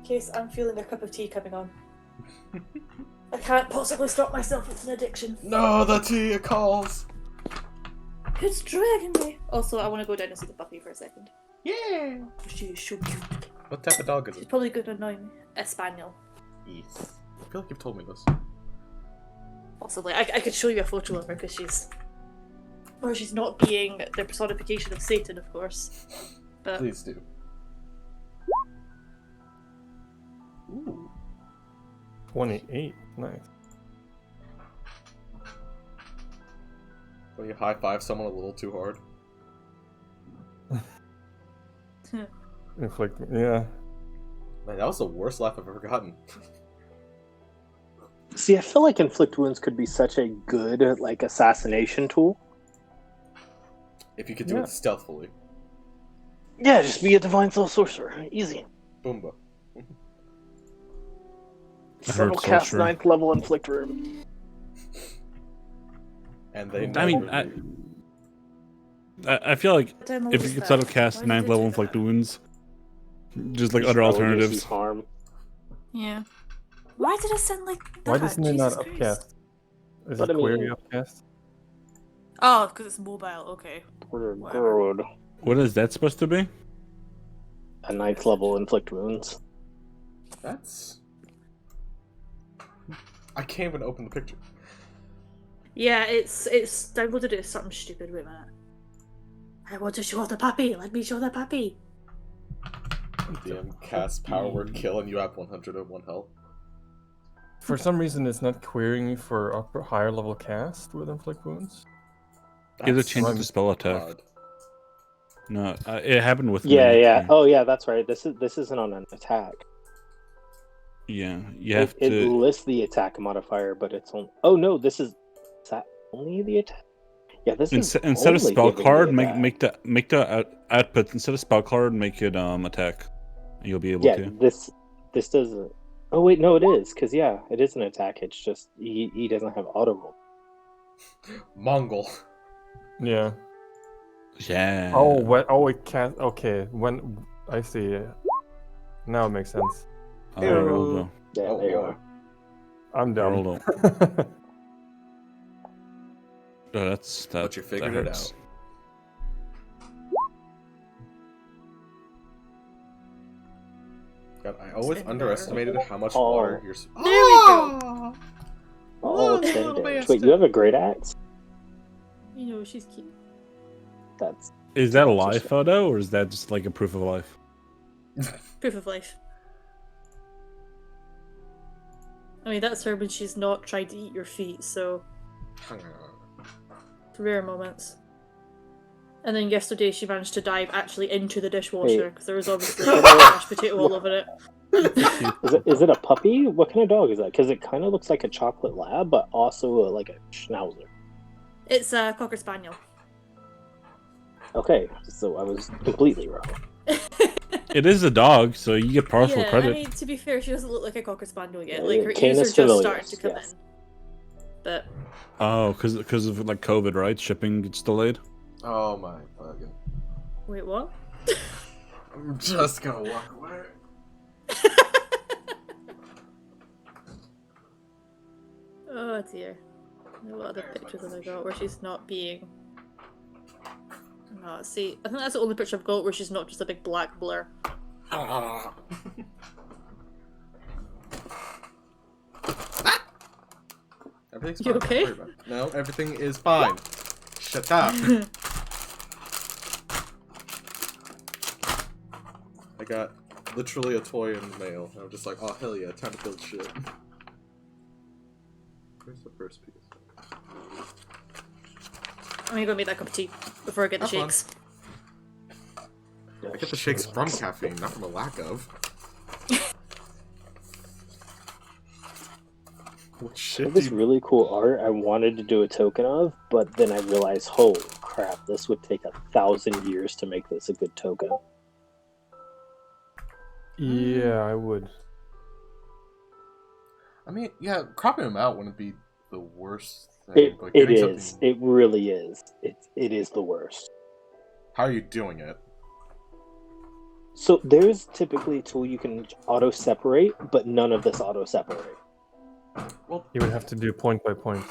case I'm feeling a cup of tea coming on. I can't possibly stop myself, it's an addiction. No, the tea, it calls! It's dragging me. Also, I want to go down and see the puppy for a second. Yeah! She is so cute. What type of dog is She's it? probably going to annoy me. A spaniel. Yes. I feel like you've told me this. Possibly. I could show you a photo of her because she's... Or she's not being the personification of Satan, of course. But... Please do. Ooh. 28. Nice. When you high-five someone a little too hard. Inflict. Yeah. Man, that was the worst laugh I've ever gotten. See, I feel like inflict wounds could be such a good like assassination tool. If you could do it stealthily. Yeah, just be a divine soul sorcerer. Easy. Boomba. Subtle cast 9th level inflict wound. And they I mean, I feel like if you could subtle cast 9th level inflict wounds, just like other alternatives. Harm. Yeah. Why did it sound like that? Why doesn't it not Jesus Christ. upcast? Is But it I mean- query upcast? Oh, because it's mobile, okay. Good. What is that supposed to be? A 9th level inflict wounds. That's... I can't even open the picture. Yeah, it's downloaded it as something stupid. Wait a minute. I want to show the puppy. Let me show the puppy. DM cast power word kill and you have 101 health. For some reason, it's not querying for higher level cast with inflict wounds. Either change the spell attack. odd. No, it happened with Yeah, me. yeah. Oh, yeah. That's right. This isn't on an attack. Yeah, you have It to. lists the attack modifier, but it's on. Oh no, this is that only the attack. Yeah, this is Instead of only spell giving card, the attack. make the output instead of spell card, make it attack. And you'll be able Yeah, to. this doesn't. Oh wait, no, it is because yeah, it is an attack. It's just he doesn't have auto roll. Mongol. Yeah. Yeah. Oh, what? Oh, it can't. Okay, when I see it. Now it makes sense. Oh, Roldo. Yeah, Oh, there you boy. are. I'm down. Roldo. Oh, that. But you figured it hurts. God, I always underestimated how much Oh. water you're... There we go. Oh, 10 little damage. bastard. Wait, you have a great axe? You know, she's cute. That's Is that a live photo, or is that just like a proof of life? Proof of life. I mean, that's her when she's not trying to eat your feet, so... Rare moments. And then yesterday she managed to dive actually into the dishwasher, because there was obviously mashed potato all over it. is it a puppy? What kind of dog is that? Because it kind of looks like a chocolate lab, but also like a schnauzer. It's a Cocker Spaniel. Okay, so I was completely wrong. It is a dog, so you get partial Yeah, credit. I mean, to be fair, she doesn't look like a Cocker Spaniel yet. Yeah, Like, her ears Canis are just familiaris, starting to come yes. in. But, Oh, because of like COVID, right? Shipping gets delayed. Oh my fucking... wait, what? I'm just gonna walk away. Oh dear. What other pictures have I got where she's not being... No, see, I think that's the only picture I've got where she's not just a big black blur. Everything's You fine. okay? Don't worry about it. No, everything is fine. Shut up. I got literally a toy in the mail. And I'm just like, oh hell yeah, time to build shit. Where's the first piece? I'm gonna go make that cup of tea before I get the Have fun. shakes. I get the shakes from caffeine, not from a lack of. What I shit have do this you... really cool art I wanted to do a token of, but then I realized, holy crap, this would take 1,000 years to make this a good token. Yeah, I would. I mean, yeah, cropping them out wouldn't be the worst thing. It, but it getting is. something- It really is. It is the worst. How are you doing it? So there's typically a tool you can auto separate, but none of this auto separate. Well, You would have to do point by point.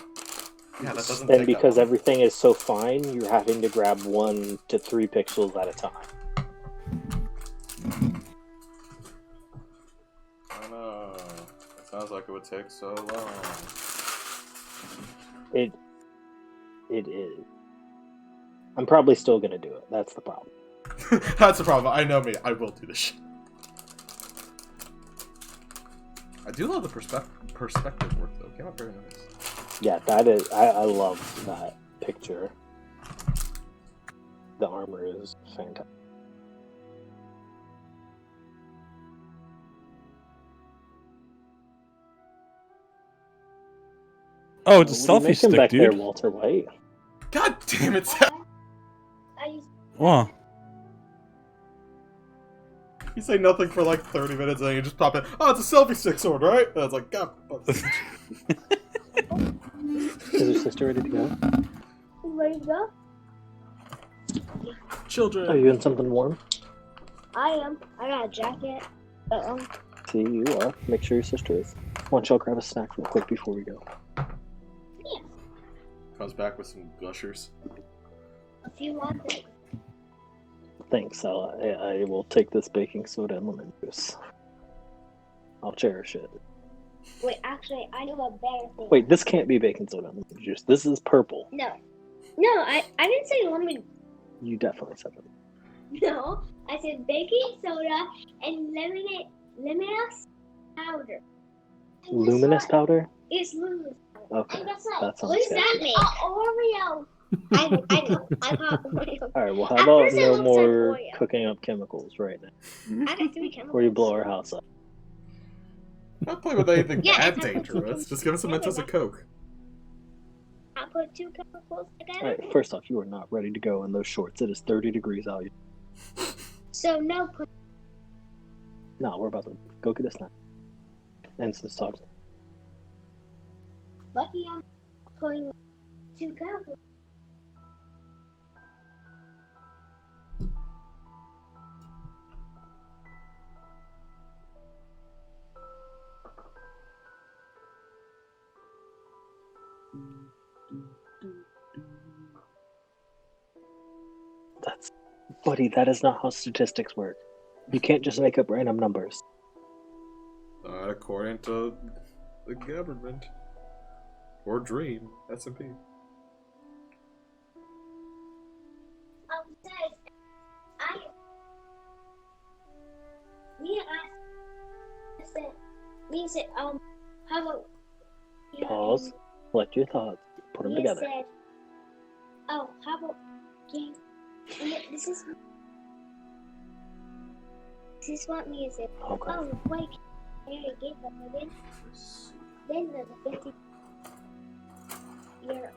yeah, that doesn't And take because that long. everything is so fine, you're having to grab 1 to 3 pixels at a time. I know. It sounds like it would take so long. It is. I'm probably still gonna do it. That's the problem. That's the problem. I know me. I will do this shit. I do love the perspective work, though. It came out very nice. Yeah, that is. I love that picture. The armor is fantastic. Oh, it's a What are you selfie making stick, back there, dude. Walter White? God damn it, Wow. You say nothing for like 30 minutes and then you just pop in. Oh, it's a selfie stick sword, right? And I was like, God. Is your sister ready to go? Ready to go? Children. Are you in something warm? I am. I got a jacket. See, you are. Make sure your sister is. Why don't y'all grab a snack real quick before we go? Comes back with some gushers. If you want it. Thanks, I will take this baking soda and lemon juice. I'll cherish it. Wait, actually, I know a better thing. Wait, this can't be baking soda and lemon juice. This is purple. No, I didn't say lemon. You definitely said it. No, I said baking soda and luminous powder. And guess Luminous what? powder? It's luminous powder. Okay, And guess what? that sounds What does sketchy. that mean? Oreo. I know. I got Oreo. Alright, well, how At about first it no looks like more Oreo. cooking up chemicals right now? I got 3 chemicals. Or you blow our house up. Not play with anything Yeah, that it's like dangerous. Just give us some Mentos of Coke. I put 2 chemicals together. Alright, first off, you are not ready to go in those shorts. It is 30 degrees out. So no. No, we're about to go get a snack. And some socks. Lucky I'm putting 2 chemicals. Buddy, that is not how statistics work. You can't just make up random numbers. Not according to the government. Or Dream. S&P. Guys, me and said, how about Pause. Collect your thoughts. Put them He together. said, oh, how about game? This is what me said. Okay. Oh, wait, Mary gave up again. Then the 50 year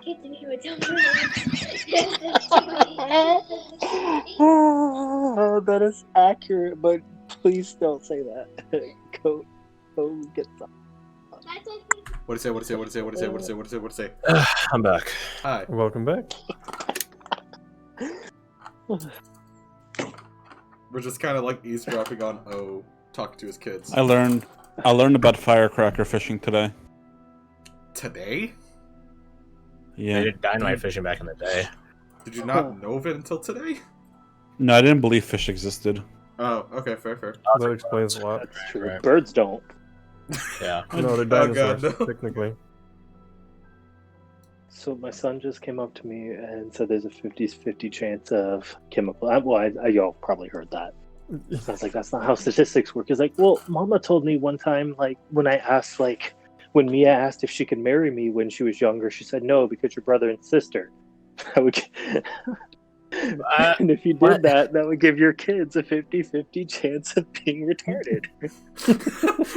kid to me would tell me. That is accurate, but please don't say that. Go get some. What do you say? I'm back. Hi. Welcome back. We're just kind of like eavesdropping on O talking to his kids. I learned about firecracker fishing today. Today? Yeah. They did dynamite fishing back in the day. Did you not know of it until today? No, I didn't believe fish existed. Oh, okay, fair. That explains a lot. That's true. Right. Birds don't. Yeah. No, they're Oh, God, dinosaurs, no. technically. So my son just came up to me and said there's a 50-50 chance of chemical. Well, y'all probably heard that. I was like, that's not how statistics work. He's like, well, Mama told me one time, like, when I asked, like, when Mia asked if she could marry me when she was younger, she said no, because you're brother and sister. I would... and if you did that would give your kids a 50-50 chance of being retarded.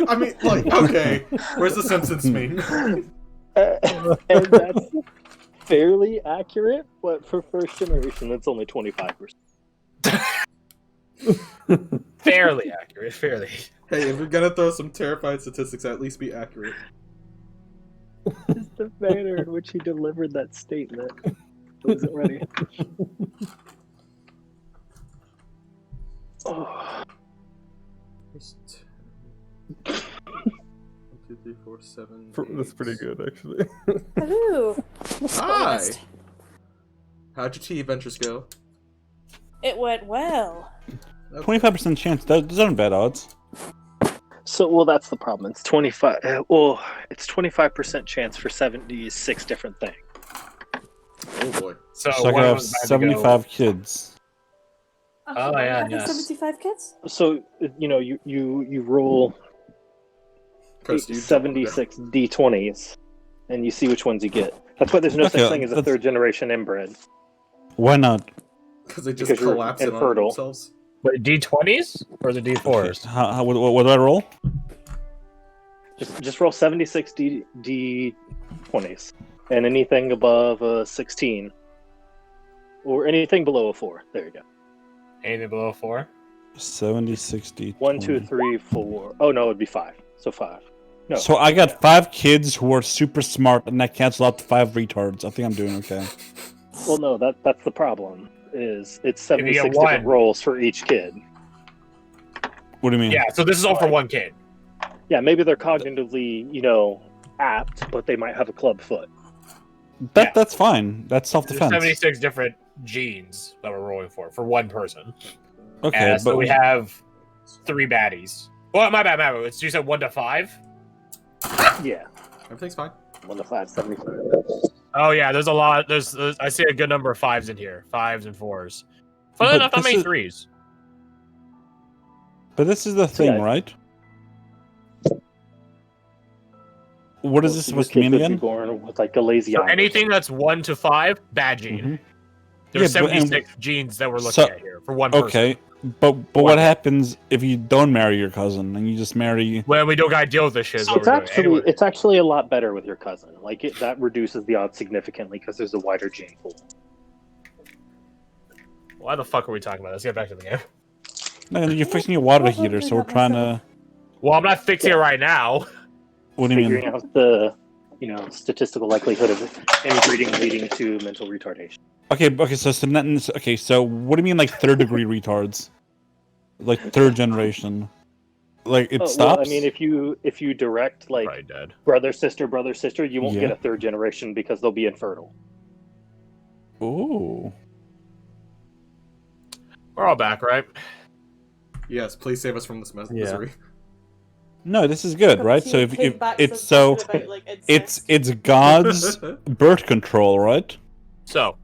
I mean, like, okay, where's the Simpsons meme? And that's fairly accurate, but for first generation, that's only 25%. Fairly accurate. Fairly. Hey, if you're gonna throw some terrifying statistics, at least be accurate. Just the manner in which he delivered that statement. I wasn't ready. Oh. There's 10. 1, 2, 3, 4, 7. That's pretty good, actually. Hello. Hi. How'd your tea adventures go? It went well. 25% chance. Those aren't bad odds. So, well, that's the problem. It's 25. Well, it's 25% chance for 76 different things. Oh boy. So I one could have was about to 75 go- kids. Oh, yeah, Having yes. 75 kids? So, you roll Chris, you 76 d20s, and you see which ones you get. That's why there's no Okay, such thing as a that's- third generation inbred. Why not? Because they just Because you're collapse in on infertile. themselves. Wait, D20s or the D4s? What do I roll? Just roll 76 d20s, and anything above a 16, or anything below a 4. There you go. Anything below 4? 70, 60. 1, 2, 3, 4. Oh no, it'd be 5. So 5. No. So I got 5 kids who are super smart, and I cancel out the 5 retards. I think I'm doing okay. Well, no, that's the problem. Is it's If you get 76 one. different rolls for each kid. What do you mean? Yeah, so this is all for one kid. Yeah, maybe they're cognitively, apt, but they might have a club foot. That's fine. That's There's self-defense. 76 different genes that we're rolling for one person. Okay, So but we have 3 baddies. Well, my bad. It's, you said 1 to 5? Yeah, Everything's fine. 1 to 5, 75. Oh yeah, there's a lot. There's I see a good number of 5s in here. 5s and 4s. But Funnily enough, not this many is- 3s. But this is the thing, Yeah. right? What is this supposed to mean This kid could be again? born with like a lazy So eye. anything that's 1 to 5, bad gene. Mhm. There's Yeah, but- 76 genes that we're looking So- at here for one person. Okay, but One. what happens if you don't marry your cousin and you just marry? Well, we don't gotta deal with this shit. Is So what it's we're doing. actually Anyway, it's actually a lot better with your cousin. Like that reduces the odds significantly because there's a wider gene pool. why the fuck are we talking about? Let's get back to the game. No, you're fixing your water heater, so we're trying to. Well, I'm not fixing it right now. What do you Figuring mean? out the statistical likelihood of inbreeding leading to mental retardation. Okay, so what do you mean like third degree retards? Like third generation? Like it stops? Well, I mean, if you direct like Probably dead. brother sister, you won't Yeah. get a third generation because they'll be infertile. Ooh. We're all back, right? Yes, please save us from this misery. No, this is good, right? So if Came back it's some so question about, like, incest. it's God's birth control, right? So,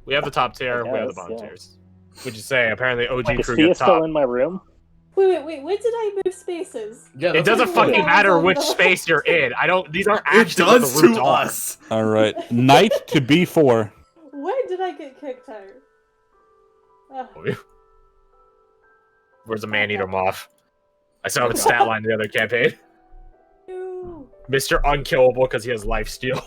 we have the top tier, we have the Yes, bottom yeah. tiers. Which is say, apparently OG Is crew Thea gets still top. in my room? Wait, when did I move spaces? Yeah, It that's doesn't what fucking Yeah, matter I which don't know. space you're in. These aren't It actually what does the roots to are. us. All right, knight to B4. When did I get kicked out? Where's the man-eater moth? I saw him in stat line the other campaign. No. Mr. Unkillable because he has life steal.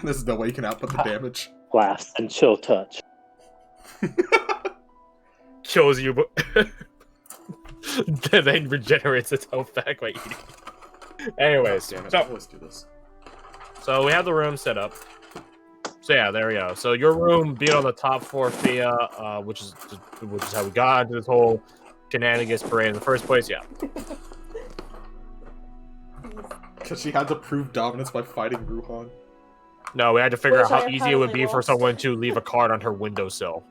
There's no way you can output the damage. Blast and chill touch. Kills you, but then regenerates itself back by eating. Anyways, Damn it, I so always do this. we have the room set up. So yeah, there we go. So your room being on the top floor, Thea, which is how we got into this whole shenanigans parade in the first place. Yeah. Because she had to prove dominance by fighting Ruhan. No, we had to figure Which out how I easy it would apparently be for lost. someone to leave a card on her windowsill.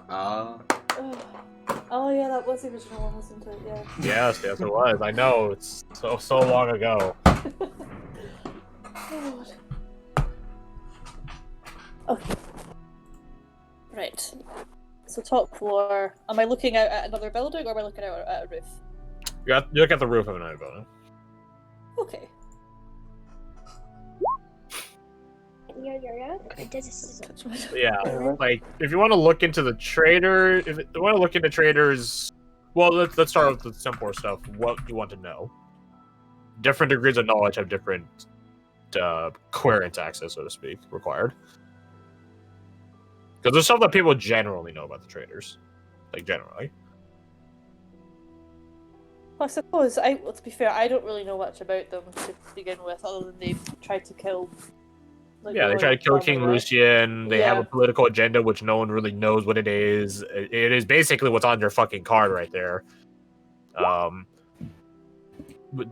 Ugh. Oh yeah, that was the original one, wasn't it? Yeah. Yes, it was. I know, it's so long ago. God. Okay. Right. So top floor. Am I looking out at another building or am I looking out at a roof? You look at the roof of another building. Okay. Touch my- Yeah, like if you want to look into the trader, if you want to look into traders, well, let's start with the simpler stuff. What you want to know. Different degrees of knowledge have different clearance access, so to speak, required. Because there's stuff that people generally know about the traders, like generally. Well, I suppose to be fair, I don't really know much about them to begin with, other than they tried to kill Like Yeah, they the try to kill royal King family, right? Lucian. They have Yeah. a political agenda which no one really knows what it is. It is basically what's on your fucking card right there.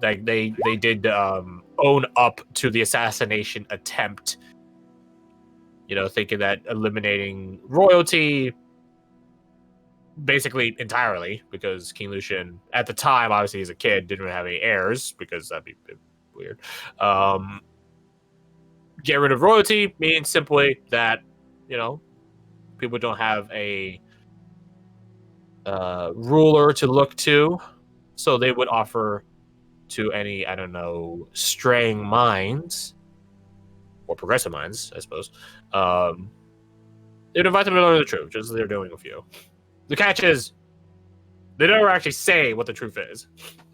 Like they did own up to the assassination attempt. You know, thinking that eliminating royalty basically entirely, because King Lucian at the time, obviously he's a kid, didn't have any heirs because that'd be a bit weird. Get rid of royalty means simply that, you know, people don't have a ruler to look to, so they would offer to any, I don't know, straying minds or progressive minds, I suppose. They'd invite them to learn the truth, just as they're doing with you. The catch is, they never actually say what the truth is,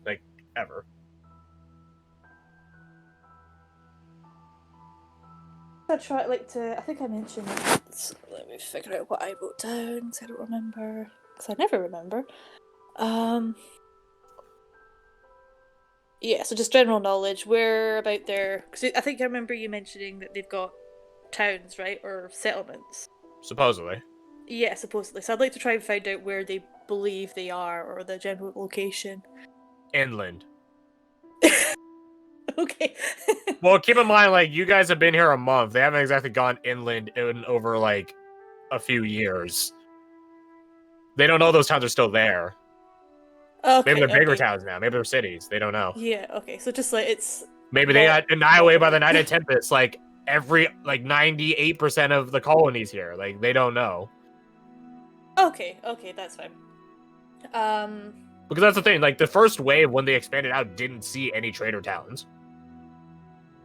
like ever. I try like to. I think I mentioned. Let me figure out what I wrote down because I don't remember. Because I never remember. Yeah. So just general knowledge. Where about there? Because I think I remember you mentioning that they've got towns, right, or settlements. Supposedly. Yeah, supposedly. So I'd like to try and find out where they believe they are, or the general location. Inland. Okay. Well, keep in mind, like, you guys have been here a month. They haven't exactly gone inland in over, like, a few years. They don't know those towns are still there. Okay. Maybe they're bigger Okay. towns now. Maybe they're cities. They don't know. Yeah. Okay. So just like it's. Maybe they not- got annihilated by the Night of Tempest. Like, 98% of the colonies here. Like, they don't know. Okay. Okay. That's fine. Because that's the thing. Like, the first wave, when they expanded out, didn't see any trader towns.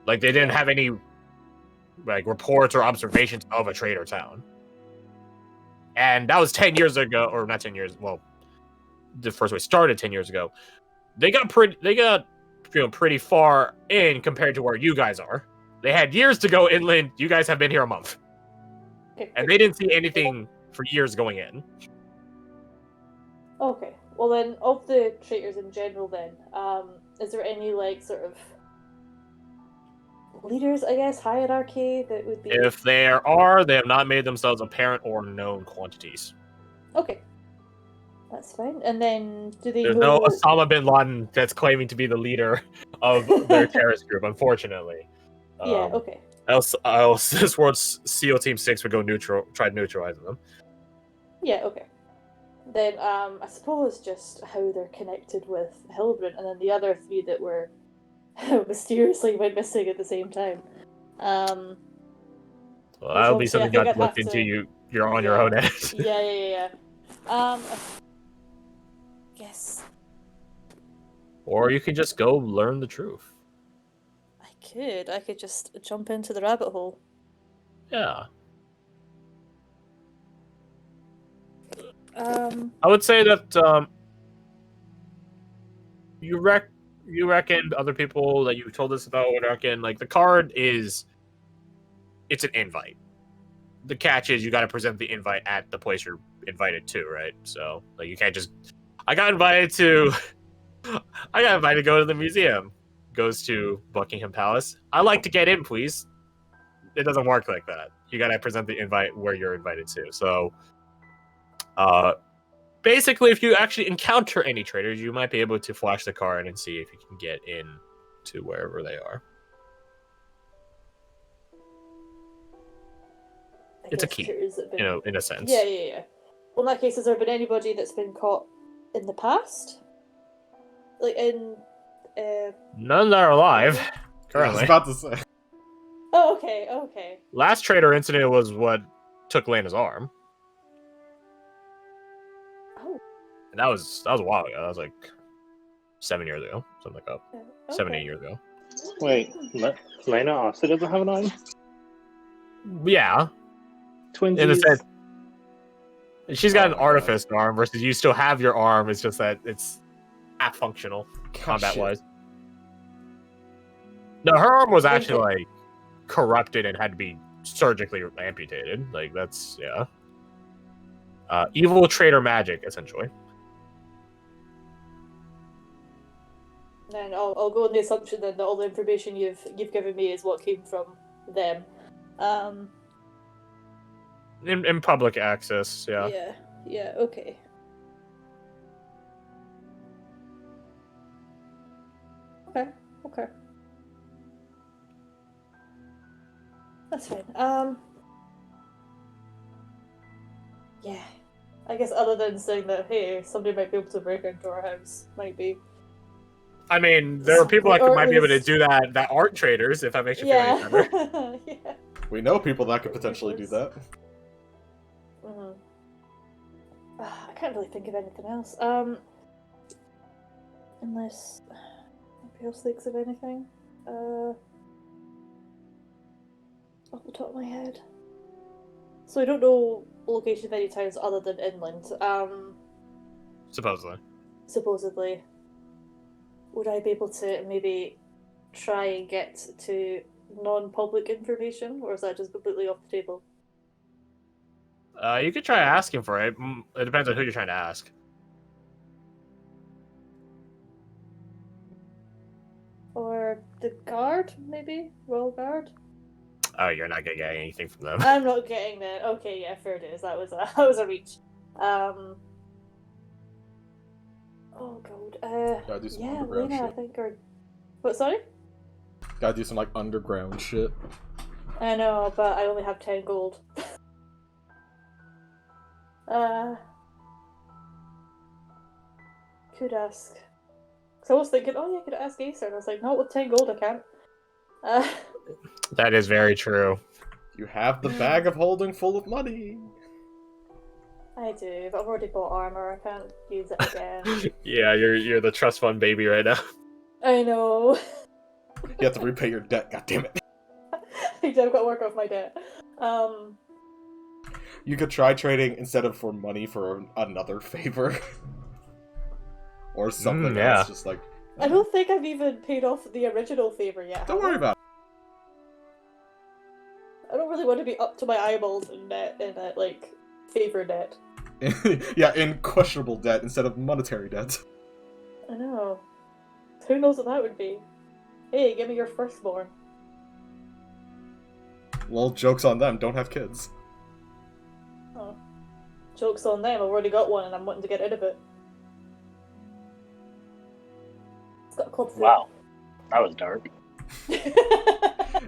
Like, they didn't have any, like, reports or observations of a trader town. And that was 10 years ago, or not 10 years, well, the first wave started 10 years ago. They got pretty far in compared to where you guys are. They had years to go inland. You guys have been here a month. Okay. And they didn't see anything for years going in. Okay. Well then, of the traitors in general, then, is there any like sort of leaders, I guess, hierarchy that would be? If there are, they have not made themselves apparent or known quantities. Okay. That's fine. And then, do they There's know? no Osama bin Laden that's claiming to be the leader of their terrorist group, unfortunately. Yeah. Okay. Else, this world's SEAL Team 6 would go try neutralizing them. Yeah. Okay. Then, I suppose just how they're connected with Hilbrun, and then the other three that were mysteriously went missing at the same time. Well, that'll be obviously, something I you think have to I'd look have into. to- You're on your Yeah. own end. Yeah. Guess Or you could just go learn the truth. I could just jump into the rabbit hole. Yeah. Um, I would say that you reckon other people that you told us about would reckon like the card is it's an invite. The catch is you got to present the invite at the place you're invited to, right? So like you can't just I got invited to go to the museum. Goes to Buckingham Palace. I'd like to get in, please. It doesn't work like that. You got to present the invite where you're invited to. So basically, if you actually encounter any traders, you might be able to flash the card and see if you can get in to wherever they are. I It's a guess key, traitors that have been- you know, in a sense. Yeah. Well, in that case, has there been anybody that's been caught in the past? Like in. None that are alive I was currently. about to say. Oh, okay. Last trader incident was what took Lena's arm, Oh. and that was a while ago. That was like 7 years ago, something like that. Okay. 7, 8 years ago. Wait, Lena also doesn't have an arm? Yeah, Twinsies. in a sense. She's got Oh an my artifice arm versus you still have your arm. It's just that it's not functional combat shit. wise. No, her arm was Okay. actually like corrupted and had to be surgically amputated. Like that's evil trader magic essentially. Then I'll go on the assumption then that all the information you've given me is what came from them. In public access, yeah. Yeah, okay. Okay. That's fine. Yeah. I guess other than saying that, hey, somebody might be able to break into our house, might be. I mean, there are people that Or might at be able to least- do that aren't traders, if that makes you feel any better. Yeah. We know people that could potentially do that. Mm-hmm. I can't really think of anything else. Unless nobody else thinks of anything. Off the top of my head. So I don't know location of any towns other than inland. Supposedly. Supposedly. Would I be able to maybe try and get to non-public information, or is that just completely off the table? You could try asking for it. It depends on who you're trying to ask. Or the guard, maybe? Royal Guard? Oh, you're not gonna get anything from them. I'm not getting that. Okay, yeah, fair dues. That was a reach. Oh god. Gotta do some Yeah, underground Lena, I shit. think, or what? Sorry. Gotta do some like underground shit. I know, but I only have 10 gold. Could ask. Cause I was thinking, oh yeah, I could ask Acer, and I was like, no, with 10 gold I can't. That is very true. You have the bag of holding full of money. I do, but I've already bought armor. I can't use it again. Yeah, you're the trust fund baby right now. I know. You have to repay your debt, goddammit. I've got to work off my debt. You could try trading instead of for money for another favor. Or something yeah. else, just like... I don't think I've even paid off the original favor yet. Don't worry about I don't really want to be up to my eyeballs in debt, in that, like, favor debt. it. Yeah, in questionable debt instead of monetary debt. I know. Who knows what that would be? Hey, give me your firstborn. Well, joke's on them, don't have kids. Oh. Joke's on them, I've already got one and I'm wanting to get rid of it. It's got a club foot. Wow, that was dark.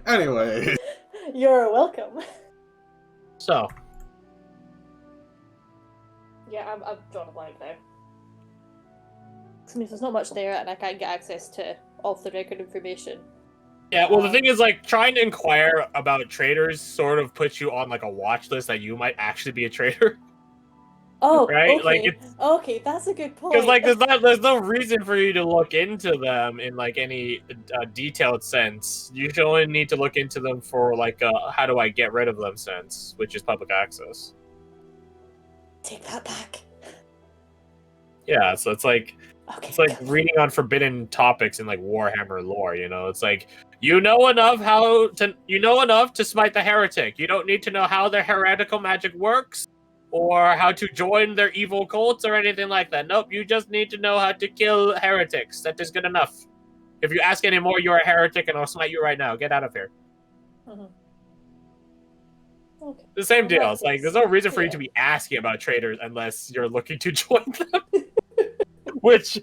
Anyway. You're welcome. So, Yeah, I'm drawing a blank now. I mean, there's not much there and I can't get access to off-the-record information. yeah, well, the thing is, like, trying to inquire about traders sort of puts you on, like, a watch list that you might actually be a trader. Oh, Right? okay. Like, it's- Okay, that's a good point. Because, like, there's no reason for you to look into them in, like, any detailed sense. You should only need to look into them for, like, how do I get rid of them sense, which is public access. Take that back. Yeah, so it's like Okay. reading on forbidden topics in, like, Warhammer lore, you know? It's like, you know enough to smite the heretic. You don't need to know how their heretical magic works, or how to join their evil cults or anything like that. Nope, you just need to know how to kill heretics. That is good enough. If you ask any more, you're a heretic and I'll smite you right now. Get out of here. Mhm. Okay. The same Well, deal. that It's like, is- there's no reason for you yeah. to be asking about traders unless you're looking to join them. Which,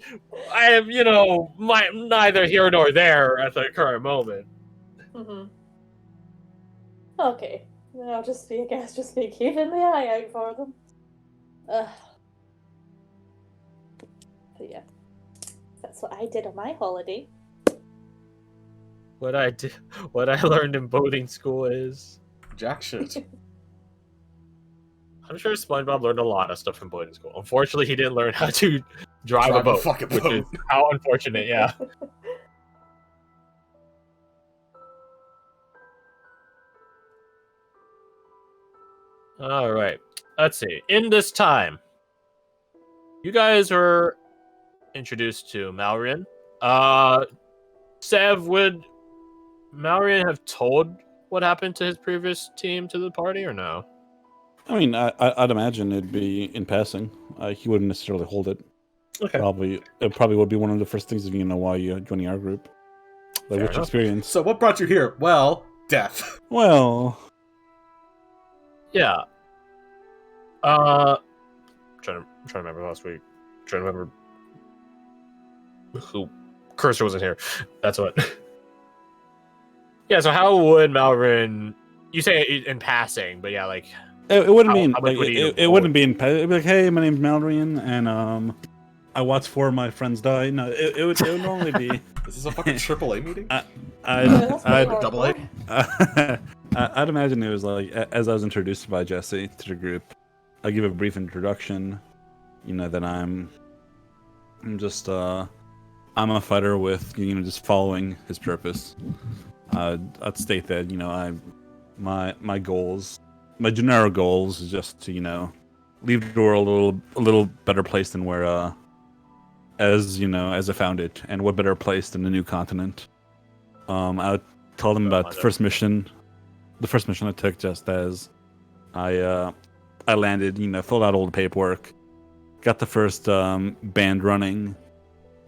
I am, neither here nor there at the current moment. Mhm. Okay. Then I'll just be keeping the eye out for them. But yeah. That's what I did on my holiday. What I learned in boating school is, Jack shit. I'm sure SpongeBob learned a lot of stuff from boating school. Unfortunately, he didn't learn how to drive a Drive a boat, fucking which boat. is how unfortunate. Yeah. All right. Let's see. In this time, you guys were introduced to Malrian. Sev, would Malrian have told what happened to his previous team to the party, or no? I mean, I'd imagine it'd be in passing. He wouldn't necessarily hold it. Okay. It probably would be one of the first things if you know why you're joining our group. Like, Fair which enough. experience? So what brought you here? Well, death. Well, Yeah. Trying to remember last week. Trying to remember who Cursor wasn't here. That's what. Yeah. So how would Malvern? You say it in passing, but yeah, like It wouldn't be how much would he it wouldn't be in. It'd be like, hey, my name's Mallory, and I watched 4 of my friends die. No, it would normally be. Is this a fucking AAA meeting? That's pretty I'd double A. hardcore. I'd imagine it was like as I was introduced by Jesse to the group. I give a brief introduction. You know that I'm just I'm a fighter with just following his purpose. I'd state that my goals, my general goals is just to leave the world a little better place than where as I found it, and what better place than the new continent. I would tell them about the first mission I took, just as I landed, filled out all the paperwork, got the first band running,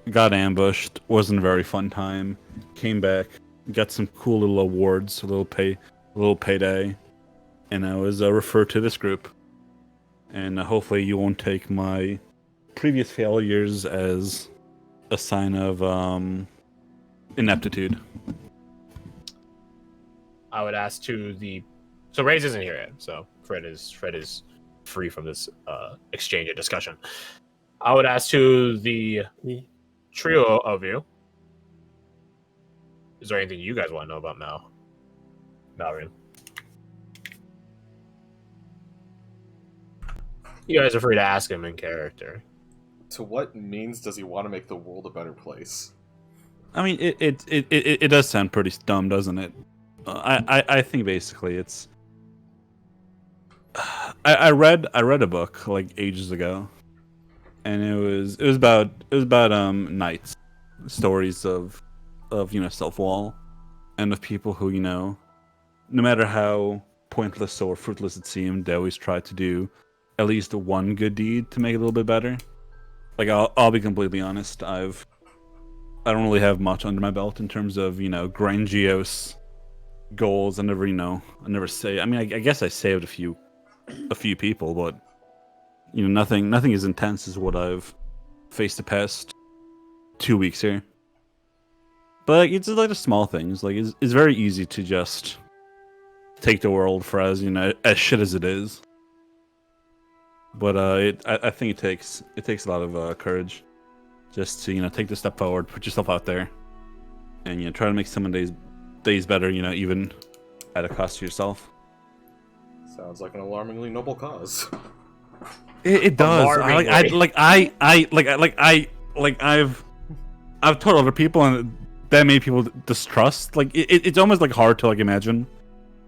got ambushed, wasn't a very fun time, came back, got some cool little awards, a little payday, and I was referred to this group. And hopefully you won't take my previous failures as a sign of ineptitude. I would ask so Ray's isn't here yet, so Fred is free from this exchange and discussion. I would ask to the trio of you. Is there anything you guys want to know about Malrian? You guys are free to ask him in character. To what means does he want to make the world a better place? I mean, it does sound pretty dumb, doesn't it? I think basically it's. I read a book like ages ago, and it was about knights, stories of self-wall, and of people who no matter how pointless or fruitless it seemed, they always tried to do at least one good deed to make it a little bit better. Like I'll be completely honest, I don't really have much under my belt in terms of grandiose goals. I never say. I mean, I guess I saved a few people, but nothing as intense as what I've faced the past 2 weeks here. But it's just like the small things. Like it's very easy to just take the world for as as shit as it is. But I think it takes a lot of courage just to take the step forward, put yourself out there, and try to make someone's days better. Even at a cost to yourself. Sounds like an alarmingly noble cause. It does. I've told other people, and that made people distrust. Like it's almost like hard to imagine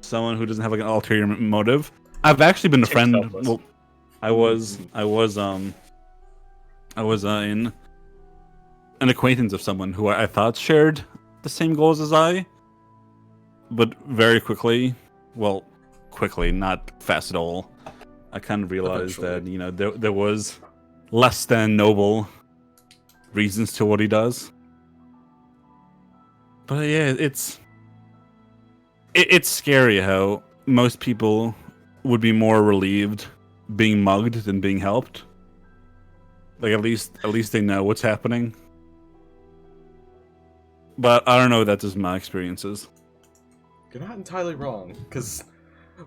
someone who doesn't have an ulterior motive. I've actually been a friend. Well, I was in an acquaintance of someone who I thought shared the same goals as I, but very quickly, not fast at all, I kind of realized that there was less than noble reasons to what he does. But yeah, it's scary how most people would be more relieved being mugged than being helped. Like at least they know what's happening. But I don't know if that's just my experiences. You're not entirely wrong, because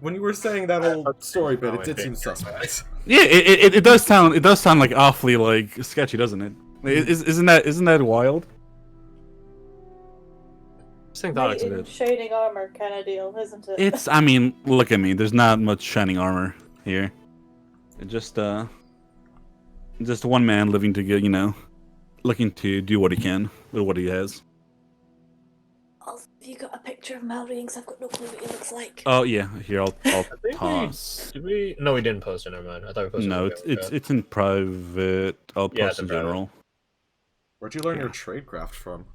when you were saying that old story bit, it did seem suspect. Yeah, it does sound like awfully like sketchy, doesn't it? Isn't that wild? Knight in shining armor kind of deal, isn't it? I mean, look at me. There's not much shining armor here. Just one man living to get, looking to do what he can with what he has. Have you got a picture of Mallory? Because I've got no clue what he looks like. Oh yeah, here I'll toss. Did we? No, we didn't post it. Never mind. I thought we posted. No, it's in private. I'll post in general. Where'd you learn your tradecraft from?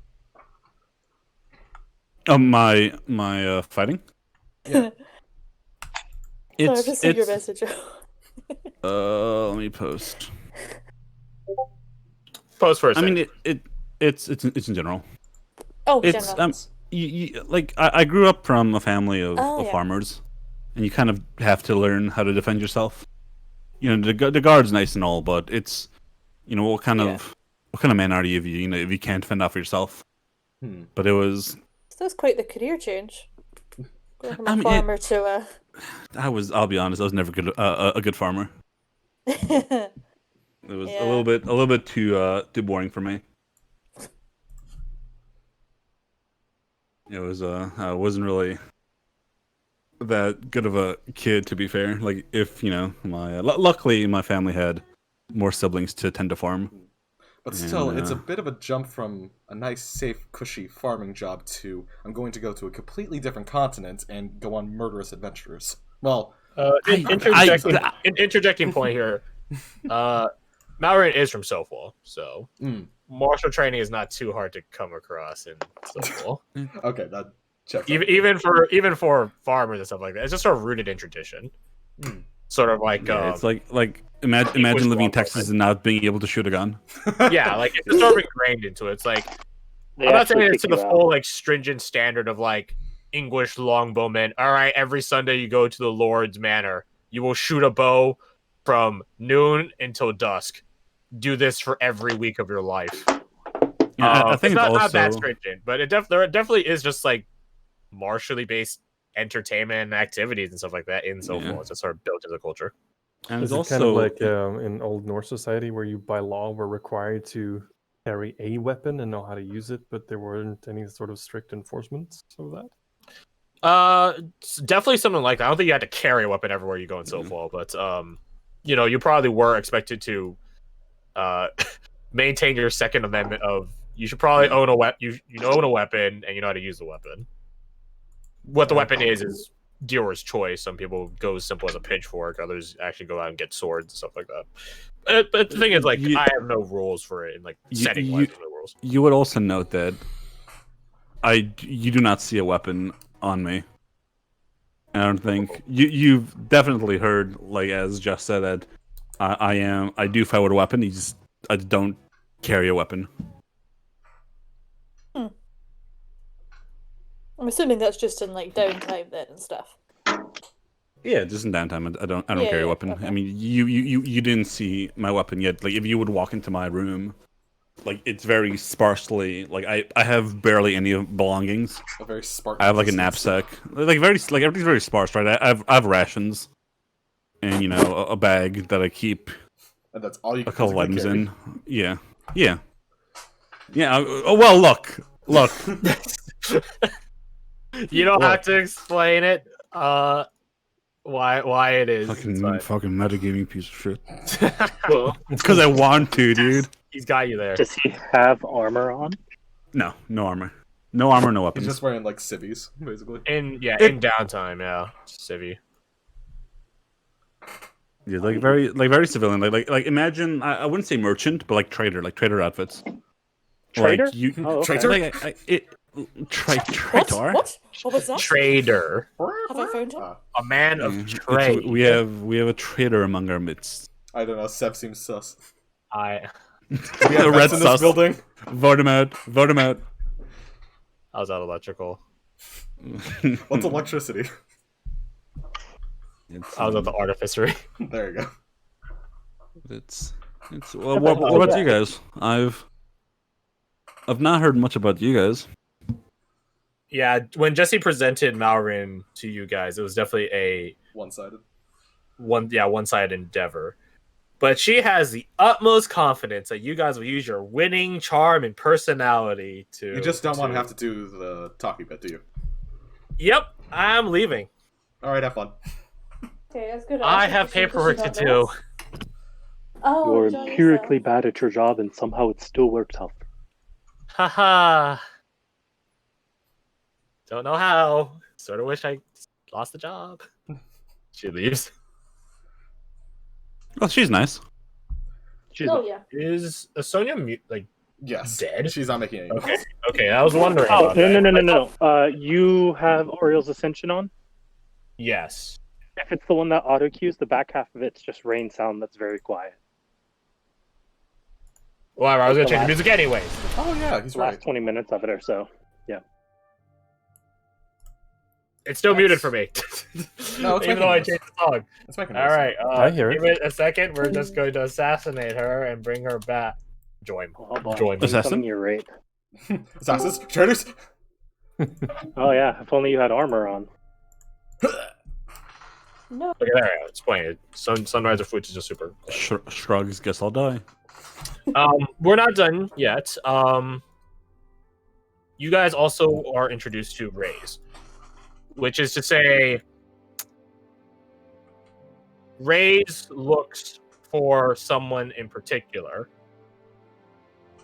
Oh, my fighting. Yeah. I've just seen your message. Let me post. Post first. I mean, it's in general. Oh, it's general. I grew up from a family of yeah. farmers, and you kind of have to learn how to defend yourself. You know, the guard's nice and all, but it's, you know, what kind of man are you if you can't fend off yourself? But it was. So that's quite the career change. Going from I a mean, farmer to a. I'll be honest, I was never good a good farmer. Yeah. It was a little bit too boring for me. It was I wasn't really that good of a kid, to be fair. Like, if you know, my luckily my family had more siblings to tend to farm. But still, it's a bit of a jump from a nice, safe, cushy farming job to I'm going to go to a completely different continent and go on murderous adventures. Well, interjecting point here. Mallorin is from Soulfall, so martial training is not too hard to come across in Soulfall. Okay, that checks. Even for farmers and stuff like that, it's just sort of rooted in tradition. Sort of like it's like imagine living in Texas and not being able to shoot a gun. Yeah, like it's just sort of ingrained into it. It's like I'm not saying it's to the full like stringent standard of like English longbowmen. All right, every Sunday you go to the Lord's Manor. You will shoot a bow from noon until dusk. Do this for every week of your life. I think it's also not that stringent, but there definitely is just like martially based entertainment and activities and stuff like that in Soulfall. It's just sort of built into the culture. And it's also kind of like in Old Norse society where you by law were required to carry a weapon and know how to use it, but there weren't any sort of strict enforcements of that. Definitely something like that. I don't think you had to carry a weapon everywhere you go in Soulfall, but you know, you probably were expected to maintain your Second Amendment of you should probably own a weapon. You own a weapon and you know how to use the weapon. What the weapon is dealer's choice. Some people go as simple as a pitchfork. Others actually go out and get swords and stuff like that. But the thing is, like, I have no rules for it, and like setting wise, no rules. You would also note that you do not see a weapon on me. I don't think you've definitely heard, like as Jeff said, that I do fight with a weapon. I don't carry a weapon. I'm assuming that's just in like downtime then and stuff. Yeah, just in downtime. I don't carry a weapon. Okay. I mean, you didn't see my weapon yet. Like, if you would walk into my room, like it's very sparsely. Like I have barely any belongings. A very sparse. I have like a knapsack. Like everything's very sparse, right? I have rations, and you know a bag that I keep. And that's all you. A couple items carry. In. Yeah. Well, look. You don't have to explain it. Why it is. Fucking metagaming piece of shit. Well, it's because I want to, dude. He's got you there. Does he have armor on? No armor. No armor, no weapons. He's just wearing like civvies, basically. In downtime, civvy. Yeah, like very civilian. Like imagine I wouldn't say merchant, but like trader outfits. Trader? Like you, okay. Trader. Traitor? What was that? Trader. Have I found him? A man of trade. We have a trader among our midst. I don't know. Seb seems sus. We have red in this building. Vote him out. How's that electrical? What's electricity? How's that the artificery? There you go. It's. Well, what about you guys? I've not heard much about you guys. Yeah, when Jesse presented Malrin to you guys, it was definitely a one-sided endeavor. But she has the utmost confidence that you guys will use your winning charm and personality to. You just don't want to have to do the talkie bit, do you? Yep, I'm leaving. All right, have fun. Okay, that's good. I have paperwork to do. Oh, you're empirically bad at your job, and somehow it still works out. Haha. Don't know how. Sort of wish I lost the job. She leaves. Oh, she's nice. Yeah. Is Sonia yes dead? She's not making any. Okay. I was wondering. Oh, no. You have Oriel's Ascension on? Yes. If it's the one that auto cues, the back half of it's just rain sound that's very quiet. Well, I was gonna change the music anyways. Oh yeah, he's last right. 20 minutes of it or so. Yeah. It's still muted for me. No, it's even making though I noise. changed the song. It's making All noise. right, I hear give it a second. We're just going to assassinate her and bring her back. Join. Oh boy, Join. Assassin? You're right. Assassins, traitors. Oh yeah, if only you had armor on. No. Look at that. Explain it. Sunrise of Foods is just super. Shrugs. Guess I'll die. We're not done yet. You guys also are introduced to Rays, which is to say, Rays looks for someone in particular.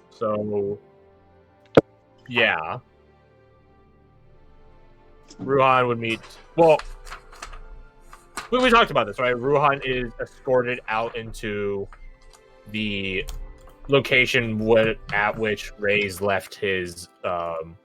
So, yeah. Ruhan would meet. Well, we talked about this, right? Ruhan is escorted out into the location at which Rays left his